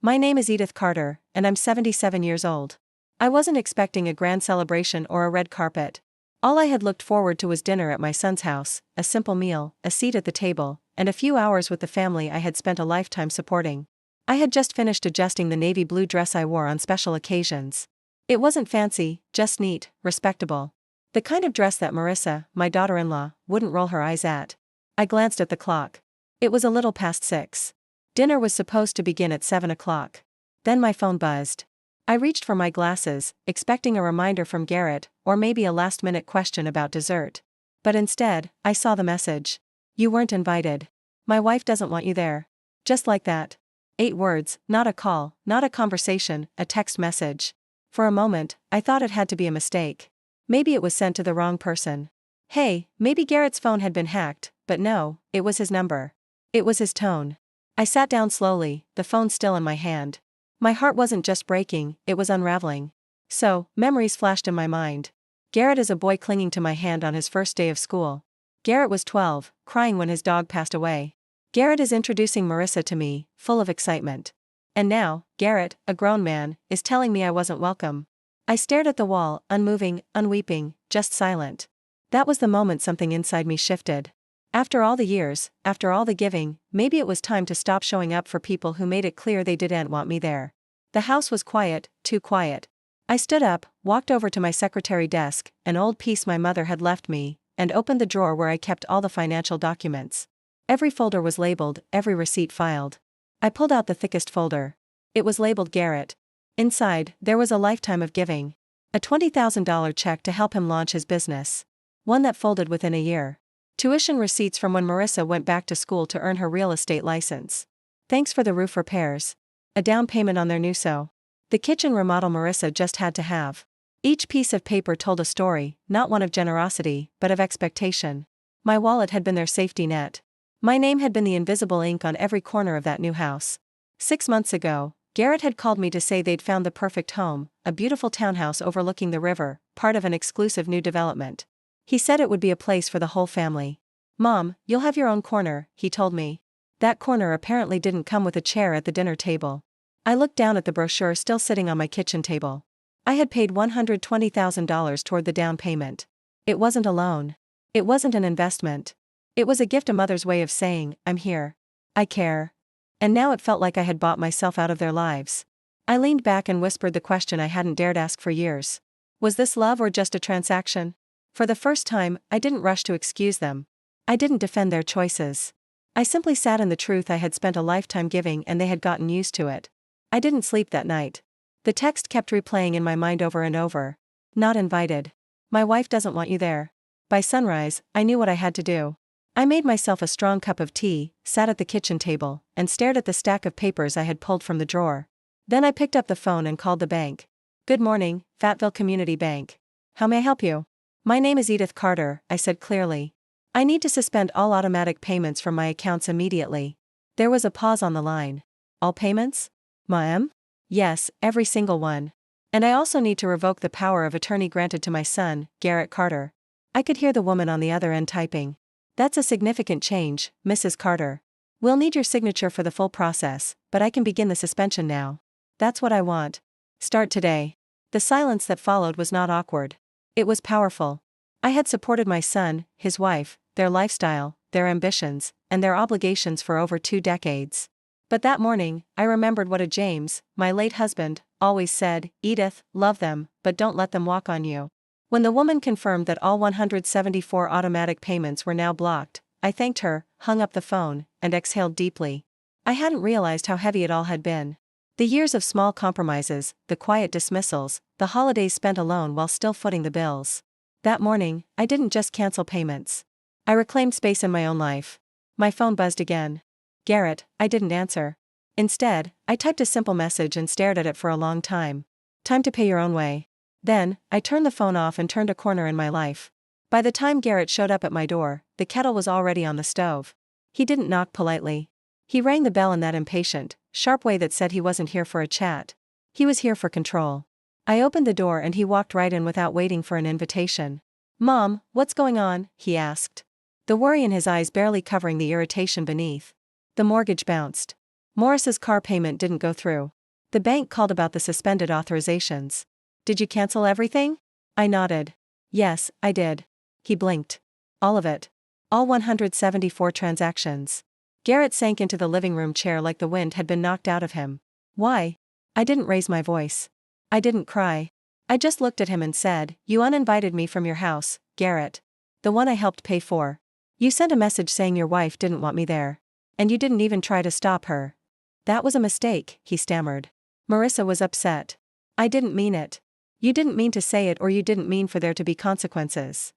My name is Edith Carter, and I'm 77 years old. I wasn't expecting a grand celebration or a red carpet. All I had looked forward to was dinner at my son's house, a simple meal, a seat at the table, and a few hours with the family I had spent a lifetime supporting. I had just finished adjusting the navy blue dress I wore on special occasions. It wasn't fancy, just neat, respectable. The kind of dress that Marissa, my daughter-in-law, wouldn't roll her eyes at. I glanced at the clock. It was a little past 6. Dinner was supposed to begin at 7 o'clock. Then my phone buzzed. I reached for my glasses, expecting a reminder from Garrett, or maybe a last-minute question about dessert. But instead, I saw the message. You weren't invited. My wife doesn't want you there. Just like that. 8 words, not a call, not a conversation, a text message. For a moment, I thought it had to be a mistake. Maybe it was sent to the wrong person. Hey, maybe Garrett's phone had been hacked, but no, it was his number. It was his tone. I sat down slowly, the phone still in my hand. My heart wasn't just breaking, it was unraveling. So, memories flashed in my mind. Garrett is a boy clinging to my hand on his first day of school. Garrett was 12, crying when his dog passed away. Garrett is introducing Marissa to me, full of excitement. And now, Garrett, a grown man, is telling me I wasn't welcome. I stared at the wall, unmoving, unweeping, just silent. That was the moment something inside me shifted. After all the years, after all the giving, maybe it was time to stop showing up for people who made it clear they didn't want me there. The house was quiet, too quiet. I stood up, walked over to my secretary desk, an old piece my mother had left me, and opened the drawer where I kept all the financial documents. Every folder was labeled, every receipt filed. I pulled out the thickest folder. It was labeled Garrett. Inside, there was a lifetime of giving. A $20,000 check to help him launch his business. One that folded within a year. Tuition receipts from when Marissa went back to school to earn her real estate license. Thanks for the roof repairs. A down payment on their new sew. The kitchen remodel Marissa just had to have. Each piece of paper told a story, not one of generosity, but of expectation. My wallet had been their safety net. My name had been the invisible ink on every corner of that new house. 6 months ago, Garrett had called me to say they'd found the perfect home, a beautiful townhouse overlooking the river, part of an exclusive new development. He said it would be a place for the whole family. Mom, you'll have your own corner, he told me. That corner apparently didn't come with a chair at the dinner table. I looked down at the brochure still sitting on my kitchen table. I had paid $120,000 toward the down payment. It wasn't a loan. It wasn't an investment. It was a gift, a mother's way of saying, I'm here. I care. And now it felt like I had bought myself out of their lives. I leaned back and whispered the question I hadn't dared ask for years. Was this love or just a transaction? For the first time, I didn't rush to excuse them. I didn't defend their choices. I simply sat in the truth I had spent a lifetime giving and they had gotten used to it. I didn't sleep that night. The text kept replaying in my mind over and over. Not invited. My wife doesn't want you there. By sunrise, I knew what I had to do. I made myself a strong cup of tea, sat at the kitchen table, and stared at the stack of papers I had pulled from the drawer. Then I picked up the phone and called the bank. Good morning, Fayetteville Community Bank. How may I help you? My name is Edith Carter, I said clearly. I need to suspend all automatic payments from my accounts immediately. There was a pause on the line. All payments? Ma'am? Yes, every single one. And I also need to revoke the power of attorney granted to my son, Garrett Carter. I could hear the woman on the other end typing. That's a significant change, Mrs. Carter. We'll need your signature for the full process, but I can begin the suspension now. That's what I want. Start today. The silence that followed was not awkward. It was powerful. I had supported my son, his wife, their lifestyle, their ambitions, and their obligations for over 2 decades. But that morning, I remembered what James, my late husband, always said, Edith, love them, but don't let them walk on you. When the woman confirmed that all 174 automatic payments were now blocked, I thanked her, hung up the phone, and exhaled deeply. I hadn't realized how heavy it all had been. The years of small compromises, the quiet dismissals, the holidays spent alone while still footing the bills. That morning, I didn't just cancel payments. I reclaimed space in my own life. My phone buzzed again. Garrett, I didn't answer. Instead, I typed a simple message and stared at it for a long time. Time to pay your own way. Then, I turned the phone off and turned a corner in my life. By the time Garrett showed up at my door, the kettle was already on the stove. He didn't knock politely. He rang the bell in that impatient, sharp way that said he wasn't here for a chat. He was here for control. I opened the door and he walked right in without waiting for an invitation. Mom, what's going on? He asked. The worry in his eyes barely covering the irritation beneath. The mortgage bounced. Morris's car payment didn't go through. The bank called about the suspended authorizations. Did you cancel everything? I nodded. Yes, I did. He blinked. All of it. All 174 transactions. Garrett sank into the living room chair like the wind had been knocked out of him. Why? I didn't raise my voice. I didn't cry. I just looked at him and said, "You uninvited me from your house, Garrett. The one I helped pay for. You sent a message saying your wife didn't want me there. And you didn't even try to stop her." "That was a mistake," he stammered. Marissa was upset. "I didn't mean it. You didn't mean to say it, or you didn't mean for there to be consequences?"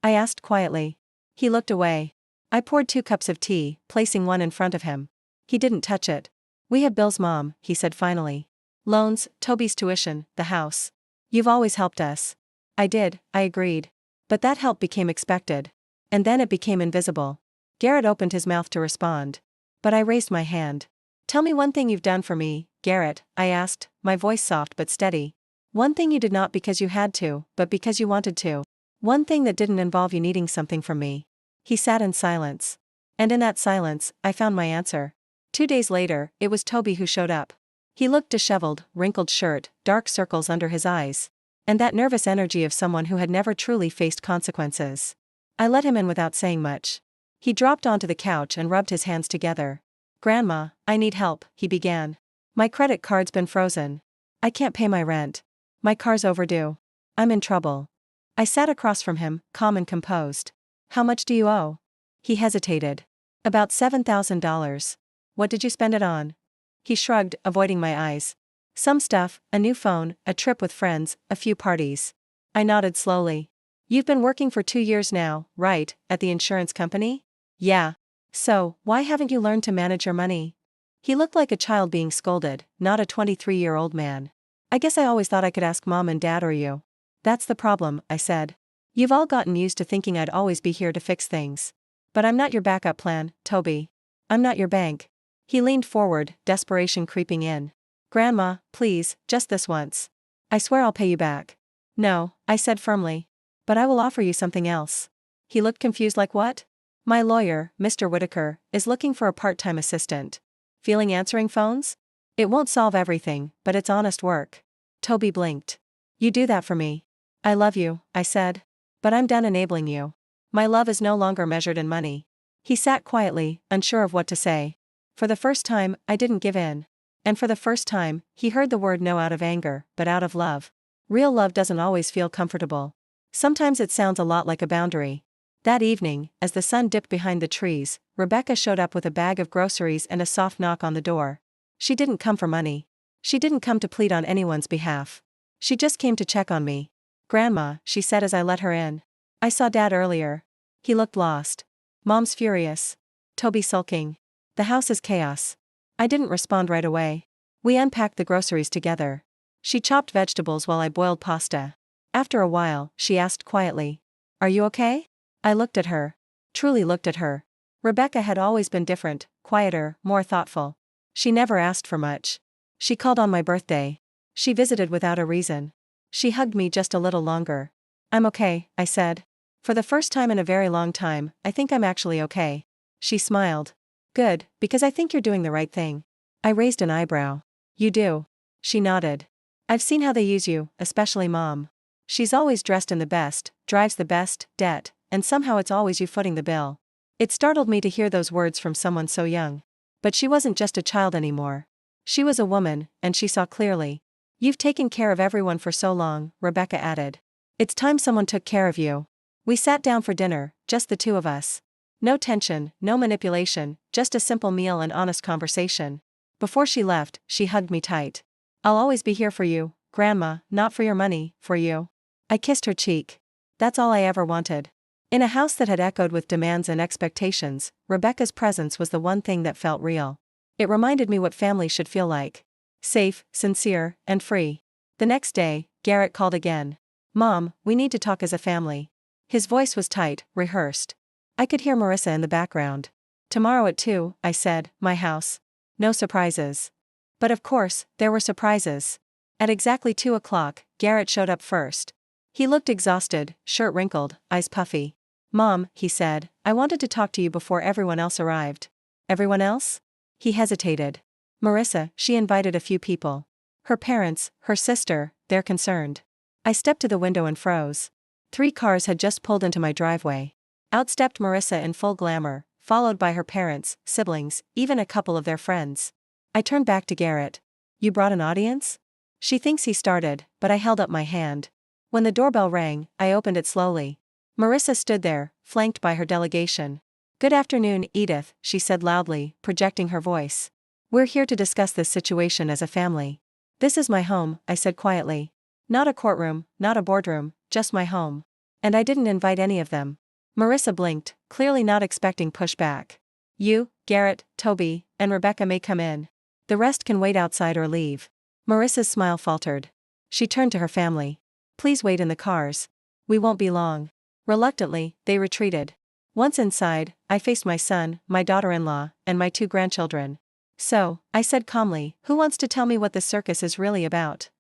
I asked quietly. He looked away. I poured 2 cups of tea, placing one in front of him. He didn't touch it. "We have bills, Mom," he said finally. "Loans, Toby's tuition, the house. You've always helped us." I did, I agreed. But that help became expected. And then it became invisible. Garrett opened his mouth to respond. But I raised my hand. "Tell me one thing you've done for me, Garrett," I asked, my voice soft but steady. "One thing you did not because you had to, but because you wanted to. One thing that didn't involve you needing something from me." He sat in silence. And in that silence, I found my answer. 2 days later, it was Toby who showed up. He looked disheveled, wrinkled shirt, dark circles under his eyes. And that nervous energy of someone who had never truly faced consequences. I let him in without saying much. He dropped onto the couch and rubbed his hands together. "Grandma, I need help," he began. "My credit card's been frozen. I can't pay my rent. My car's overdue. I'm in trouble." I sat across from him, calm and composed. "How much do you owe?" He hesitated. "About $7,000. What did you spend it on?" He shrugged, avoiding my eyes. "Some stuff, a new phone, a trip with friends, a few parties." I nodded slowly. "You've been working for 2 years now, right, at the insurance company?" "Yeah. So, why haven't you learned to manage your money?" He looked like a child being scolded, not a 23-year-old man. "I guess I always thought I could ask Mom and Dad or you." "That's the problem," I said. "You've all gotten used to thinking I'd always be here to fix things. But I'm not your backup plan, Toby. I'm not your bank." He leaned forward, desperation creeping in. "Grandma, please, just this once. I swear I'll pay you back." "No," I said firmly. "But I will offer you something else." He looked confused like what? "My lawyer, Mr. Whitaker, is looking for a part-time assistant. Feeling answering phones? It won't solve everything, but it's honest work." Toby blinked. "You do that for me." "I love you," I said. "But I'm done enabling you. My love is no longer measured in money." He sat quietly, unsure of what to say. For the first time, I didn't give in. And for the first time, he heard the word no out of anger, but out of love. Real love doesn't always feel comfortable. Sometimes it sounds a lot like a boundary. That evening, as the sun dipped behind the trees, Rebecca showed up with a bag of groceries and a soft knock on the door. She didn't come for money. She didn't come to plead on anyone's behalf. She just came to check on me. "Grandma," she said as I let her in. "I saw Dad earlier. He looked lost. Mom's furious. Toby sulking. The house is chaos." I didn't respond right away. We unpacked the groceries together. She chopped vegetables while I boiled pasta. After a while, she asked quietly, "Are you okay?" I looked at her. Truly looked at her. Rebecca had always been different, quieter, more thoughtful. She never asked for much. She called on my birthday. She visited without a reason. She hugged me just a little longer. "I'm okay," I said. "For the first time in a very long time, I think I'm actually okay." She smiled. "Good, because I think you're doing the right thing." I raised an eyebrow. "You do?" She nodded. "I've seen how they use you, especially Mom. She's always dressed in the best, drives the best, debt, and somehow it's always you footing the bill." It startled me to hear those words from someone so young. But she wasn't just a child anymore. She was a woman, and she saw clearly. "You've taken care of everyone for so long," Rebecca added. "It's time someone took care of you." We sat down for dinner, just the 2 of us. No tension, no manipulation, just a simple meal and honest conversation. Before she left, she hugged me tight. "I'll always be here for you, Grandma, not for your money, for you." I kissed her cheek. That's all I ever wanted. In a house that had echoed with demands and expectations, Rebecca's presence was the one thing that felt real. It reminded me what family should feel like. Safe, sincere, and free. The next day, Garrett called again. "Mom, we need to talk as a family." His voice was tight, rehearsed. I could hear Marissa in the background. "Tomorrow at 2, I said, "my house. No surprises." But of course, there were surprises. At exactly 2 o'clock, Garrett showed up first. He looked exhausted, shirt wrinkled, eyes puffy. "Mom," he said, "I wanted to talk to you before everyone else arrived." "Everyone else?" He hesitated. Marissa, she invited a few people. Her parents, her sister, they're concerned. I stepped to the window and froze. 3 cars had just pulled into my driveway. Out stepped Marissa in full glamour, followed by her parents, siblings, even a couple of their friends. I turned back to Garrett. You brought an audience? She thinks he started, but I held up my hand. When the doorbell rang, I opened it slowly. Marissa stood there, flanked by her delegation. Good afternoon, Edith, she said loudly, projecting her voice. We're here to discuss this situation as a family. This is my home, I said quietly. Not a courtroom, not a boardroom, just my home. And I didn't invite any of them. Marissa blinked, clearly not expecting pushback. You, Garrett, Toby, and Rebecca may come in. The rest can wait outside or leave. Marissa's smile faltered. She turned to her family. Please wait in the cars. We won't be long. Reluctantly, they retreated. Once inside, I faced my son, my daughter-in-law, and my 2 grandchildren. So, I said calmly, who wants to tell me what this circus is really about?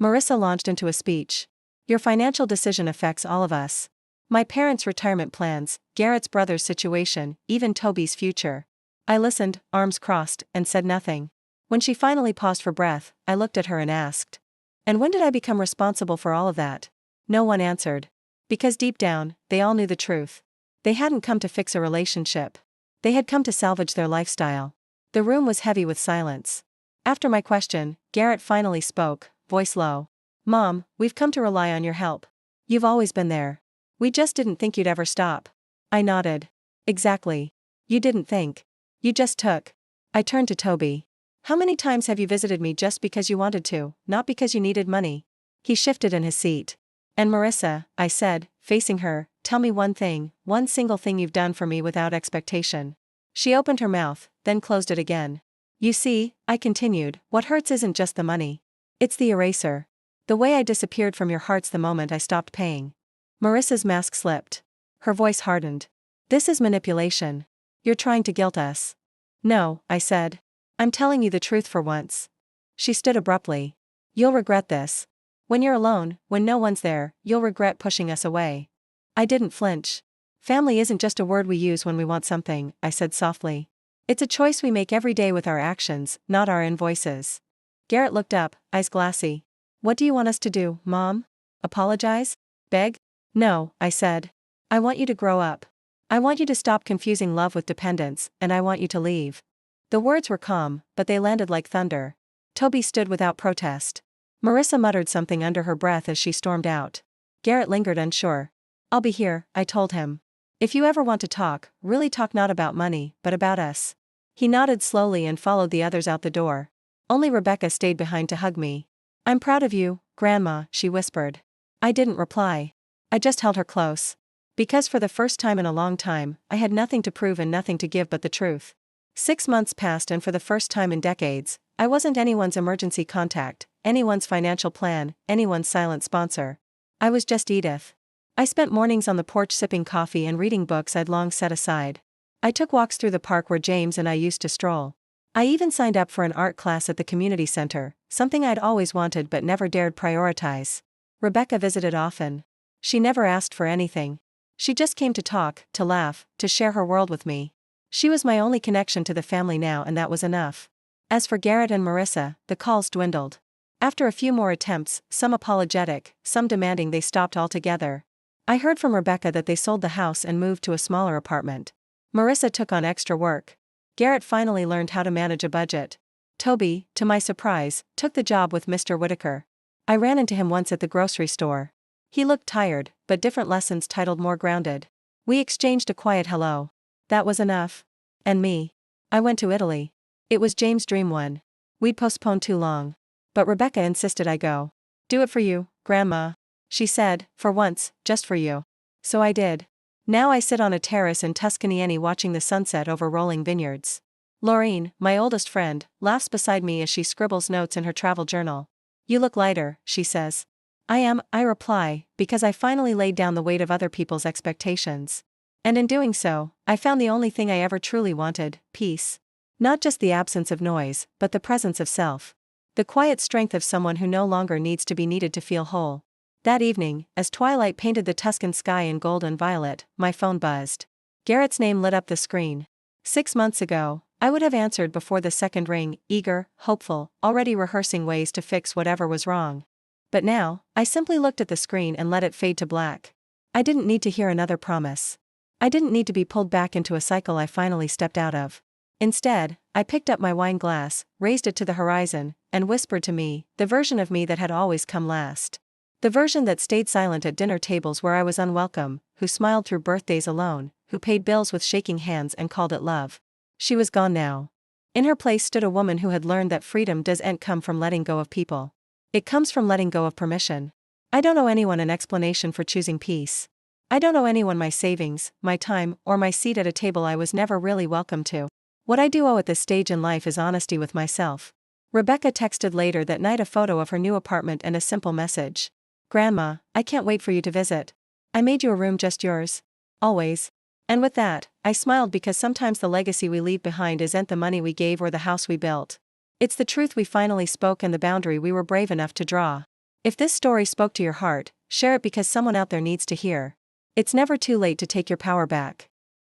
Marissa launched into a speech. Your financial decision affects all of us. My parents' retirement plans, Garrett's brother's situation, even Toby's future. I listened, arms crossed, and said nothing. When she finally paused for breath, I looked at her and asked. And when did I become responsible for all of that? No one answered. Because deep down, they all knew the truth. They hadn't come to fix a relationship. They had come to salvage their lifestyle. The room was heavy with silence. After my question, Garrett finally spoke, voice low. Mom, we've come to rely on your help. You've always been there. We just didn't think you'd ever stop. I nodded. Exactly. You didn't think. You just took. I turned to Toby. How many times have you visited me just because you wanted to, not because you needed money? He shifted in his seat. And Marissa, I said, facing her, tell me one thing, one single thing you've done for me without expectation. She opened her mouth, then closed it again. You see, I continued, what hurts isn't just the money. It's the eraser. The way I disappeared from your hearts the moment I stopped paying. Marissa's mask slipped. Her voice hardened. This is manipulation. You're trying to guilt us. No, I said. I'm telling you the truth for once. She stood abruptly. You'll regret this. When you're alone, when no one's there, you'll regret pushing us away. I didn't flinch. Family isn't just a word we use when we want something, I said softly. It's a choice we make every day with our actions, not our invoices. Garrett looked up, eyes glassy. What do you want us to do, Mom? Apologize? Beg? No, I said. I want you to grow up. I want you to stop confusing love with dependence, and I want you to leave. The words were calm, but they landed like thunder. Toby stood without protest. Marissa muttered something under her breath as she stormed out. Garrett lingered unsure. I'll be here, I told him. If you ever want to talk, really talk not about money, but about us. He nodded slowly and followed the others out the door. Only Rebecca stayed behind to hug me. I'm proud of you, Grandma, she whispered. I didn't reply. I just held her close. Because for the first time in a long time, I had nothing to prove and nothing to give but the truth. 6 months passed and for the first time in decades, I wasn't anyone's emergency contact, anyone's financial plan, anyone's silent sponsor. I was just Edith. I spent mornings on the porch sipping coffee and reading books I'd long set aside. I took walks through the park where James and I used to stroll. I even signed up for an art class at the community center, something I'd always wanted but never dared prioritize. Rebecca visited often. She never asked for anything. She just came to talk, to laugh, to share her world with me. She was my only connection to the family now, and that was enough. As for Garrett and Marissa, the calls dwindled. After a few more attempts, some apologetic, some demanding they stopped altogether. I heard from Rebecca that they sold the house and moved to a smaller apartment. Marissa took on extra work. Garrett finally learned how to manage a budget. Toby, to my surprise, took the job with Mr. Whitaker. I ran into him once at the grocery store. He looked tired, but different lessons titled more grounded. We exchanged a quiet hello. That was enough. And me. I went to Italy. It was James' dream one. We'd postponed too long. But Rebecca insisted I go. Do it for you, Grandma. She said, for once, just for you. So I did. Now I sit on a terrace in Tuscany watching the sunset over rolling vineyards. Laureen, my oldest friend, laughs beside me as she scribbles notes in her travel journal. You look lighter, she says. I am, I reply, because I finally laid down the weight of other people's expectations. And in doing so, I found the only thing I ever truly wanted, peace. Not just the absence of noise, but the presence of self. The quiet strength of someone who no longer needs to be needed to feel whole. That evening, as twilight painted the Tuscan sky in gold and violet, my phone buzzed. Garrett's name lit up the screen. 6 months ago, I would have answered before the second ring, eager, hopeful, already rehearsing ways to fix whatever was wrong. But now, I simply looked at the screen and let it fade to black. I didn't need to hear another promise. I didn't need to be pulled back into a cycle I finally stepped out of. Instead, I picked up my wine glass, raised it to the horizon, and whispered to me, the version of me that had always come last. The version that stayed silent at dinner tables where I was unwelcome, who smiled through birthdays alone, who paid bills with shaking hands and called it love. She was gone now. In her place stood a woman who had learned that freedom doesn't come from letting go of people. It comes from letting go of permission. I don't owe anyone an explanation for choosing peace. I don't owe anyone my savings, my time, or my seat at a table I was never really welcome to. What I do owe at this stage in life is honesty with myself. Rebecca texted later that night a photo of her new apartment and a simple message. Grandma, I can't wait for you to visit. I made you a room just yours. Always. And with that, I smiled because sometimes the legacy we leave behind isn't the money we gave or the house we built. It's the truth we finally spoke and the boundary we were brave enough to draw. If this story spoke to your heart, share it because someone out there needs to hear. It's never too late to take your power back.